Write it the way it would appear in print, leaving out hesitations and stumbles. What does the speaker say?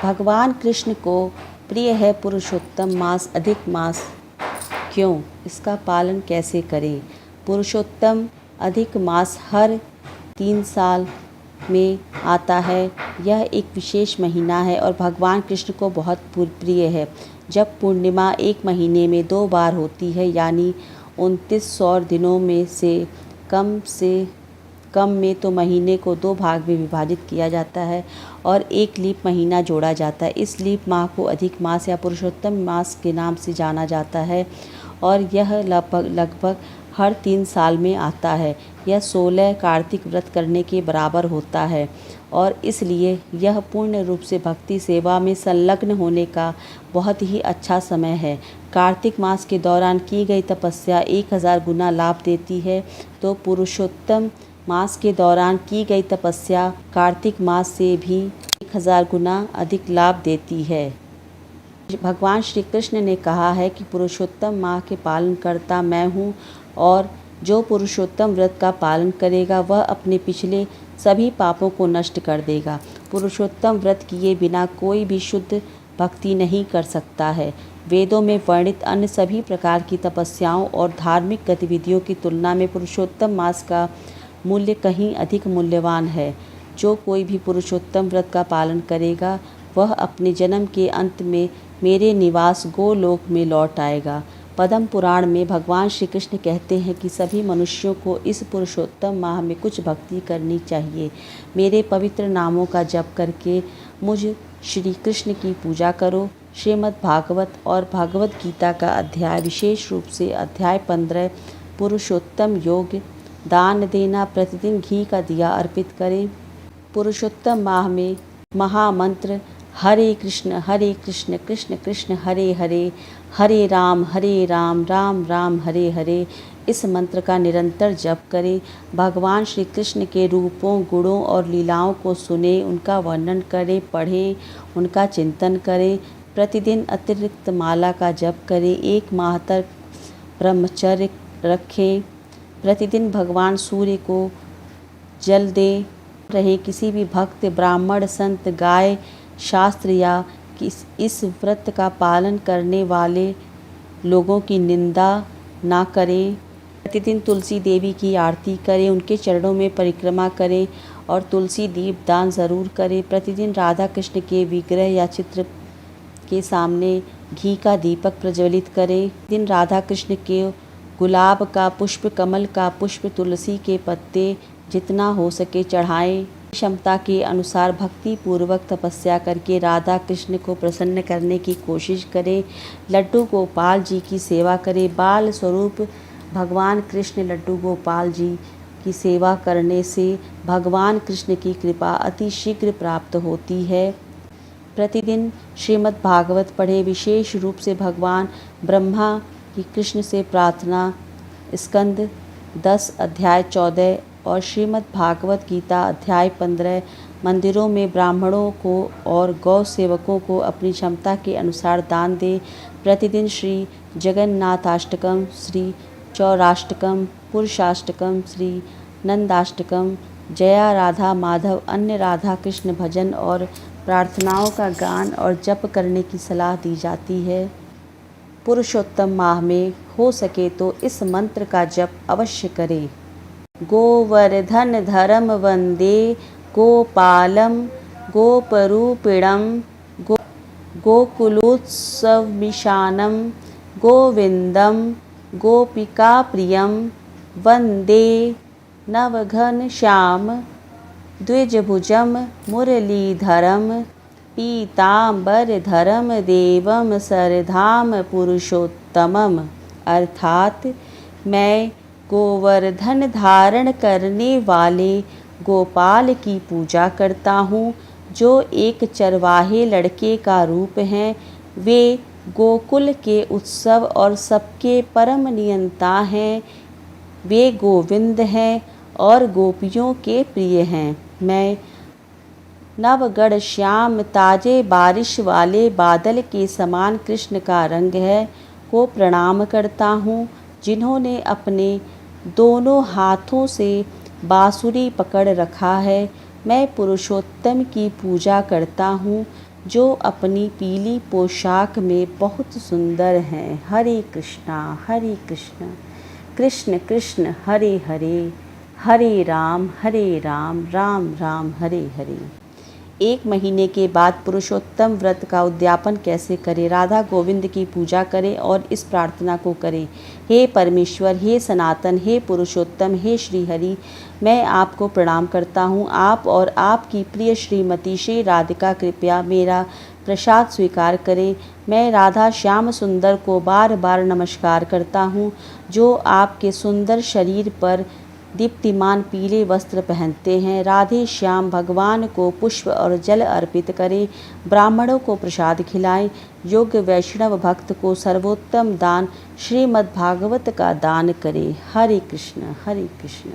भगवान कृष्ण को प्रिय है पुरुषोत्तम मास अधिक मास क्यों? इसका पालन कैसे करें? पुरुषोत्तम अधिक मास हर 3 साल में आता है। यह एक विशेष महीना है और भगवान कृष्ण को बहुत प्रिय है। जब पूर्णिमा एक महीने में 2 बार होती है, यानी 29 सौर दिनों में से कम में, तो महीने को 2 भाग में विभाजित किया जाता है और एक लीप महीना जोड़ा जाता है। इस लीप माह को अधिक मास या पुरुषोत्तम मास के नाम से जाना जाता है और यह लगभग हर 3 साल में आता है। यह 16 कार्तिक व्रत करने के बराबर होता है और इसलिए यह पूर्ण रूप से भक्ति सेवा में संलग्न होने का बहुत ही अच्छा समय है। कार्तिक मास के दौरान की गई तपस्या 1000 गुना लाभ देती है, तो पुरुषोत्तम मास के दौरान की गई तपस्या कार्तिक मास से भी 1000 गुना अधिक लाभ देती है। भगवान श्री कृष्ण ने कहा है कि पुरुषोत्तम माह के पालन करता मैं हूँ और जो पुरुषोत्तम व्रत का पालन करेगा वह अपने पिछले सभी पापों को नष्ट कर देगा। पुरुषोत्तम व्रत किए बिना कोई भी शुद्ध भक्ति नहीं कर सकता है। वेदों में वर्णित अन्य सभी प्रकार की तपस्याओं और धार्मिक गतिविधियों की तुलना में पुरुषोत्तम मास का मूल्य कहीं अधिक मूल्यवान है। जो कोई भी पुरुषोत्तम व्रत का पालन करेगा वह अपने जन्म के अंत में मेरे निवास गोलोक में लौट आएगा। पद्म पुराण में भगवान श्री कृष्ण कहते हैं कि सभी मनुष्यों को इस पुरुषोत्तम माह में कुछ भक्ति करनी चाहिए। मेरे पवित्र नामों का जप करके मुझ श्री कृष्ण की पूजा करो। श्रीमद् भागवत और भगवद गीता का अध्याय, विशेष रूप से अध्याय 15 पुरुषोत्तम योग, दान देना, प्रतिदिन घी का दिया अर्पित करें। पुरुषोत्तम माह में महामंत्र हरे कृष्ण कृष्ण कृष्ण हरे हरे, हरे राम राम राम हरे हरे, इस मंत्र का निरंतर जप करें। भगवान श्री कृष्ण के रूपों, गुणों और लीलाओं को सुने, उनका वर्णन करें, पढ़ें, उनका चिंतन करें। प्रतिदिन अतिरिक्त माला का जप करें। 1 माह तक ब्रह्मचर्य रखें। प्रतिदिन भगवान सूर्य को जल दे रहे। किसी भी भक्त, ब्राह्मण, संत, गाय, शास्त्र या इस व्रत का पालन करने वाले लोगों की निंदा ना करें। प्रतिदिन तुलसी देवी की आरती करें, उनके चरणों में परिक्रमा करें और तुलसी दीप दान ज़रूर करें। प्रतिदिन राधा कृष्ण के विग्रह या चित्र के सामने घी का दीपक प्रज्वलित करें। दिन राधा कृष्ण के गुलाब का पुष्प, कमल का पुष्प, तुलसी के पत्ते जितना हो सके चढ़ाएं। क्षमता के अनुसार भक्ति पूर्वक तपस्या करके राधा कृष्ण को प्रसन्न करने की कोशिश करें। लड्डू गोपाल जी की सेवा करें। बाल स्वरूप भगवान कृष्ण लड्डू गोपाल जी की सेवा करने से भगवान कृष्ण की कृपा अति शीघ्र प्राप्त होती है। प्रतिदिन श्रीमद् भागवत पढ़े। विशेष रूप से भगवान ब्रह्मा की कृष्ण से प्रार्थना, स्कंद 10 अध्याय 14 और श्रीमद् भागवत गीता अध्याय 15। मंदिरों में ब्राह्मणों को और गौ सेवकों को अपनी क्षमता के अनुसार दान दें। प्रतिदिन श्री जगन्नाथाष्टकम, श्री चौराष्टकम, पुरुषाष्टकम, श्री नंदाष्टकम, जया राधा माधव, अन्य राधा कृष्ण भजन और प्रार्थनाओं का गान और जप करने की सलाह दी जाती है। पुरुषोत्तम माह में हो सके तो इस मंत्र का जप अवश्य करें। गोवर्धन धरम वंदे गोपालम गोपरूपिणम गोकुलोत्सवमिशानं गोविंदम गोपिकाप्रियं वंदे नवघनश्याम द्विजभुजं मुरलीधरं पीताम्बरधरं देवं सरधाम पुरुषोत्तमम्। अर्थात मैं गोवर्धन धारण करने वाले गोपाल की पूजा करता हूँ, जो एक चरवाहे लड़के का रूप हैं। वे गोकुल के उत्सव और सबके परम नियंता हैं। वे गोविंद हैं और गोपियों के प्रिय हैं। मैं नवगढ़ श्याम, ताजे बारिश वाले बादल के समान कृष्ण का रंग है, को प्रणाम करता हूँ, जिन्होंने अपने दोनों हाथों से बांसुरी पकड़ रखा है। मैं पुरुषोत्तम की पूजा करता हूँ, जो अपनी पीली पोशाक में बहुत सुंदर हैं। हरे कृष्णा कृष्ण कृष्ण हरे हरे, हरे राम राम राम हरे हरे। 1 महीने के बाद पुरुषोत्तम व्रत का उद्यापन कैसे करें? राधा गोविंद की पूजा करें और इस प्रार्थना को करें, हे परमेश्वर, हे सनातन, हे पुरुषोत्तम, हे श्री हरि, मैं आपको प्रणाम करता हूँ। आप और आपकी प्रिय श्रीमती श्री राधिका कृपया मेरा प्रसाद स्वीकार करें। मैं राधा श्याम सुंदर को बार बार नमस्कार करता हूँ, जो आपके सुंदर शरीर पर दीप्तिमान पीले वस्त्र पहनते हैं। राधे श्याम भगवान को पुष्प और जल अर्पित करें, ब्राह्मणों को प्रसाद खिलाएं, योग्य वैष्णव भक्त को सर्वोत्तम दान श्रीमद् भागवत का दान करें। हरे कृष्ण हरे कृष्ण।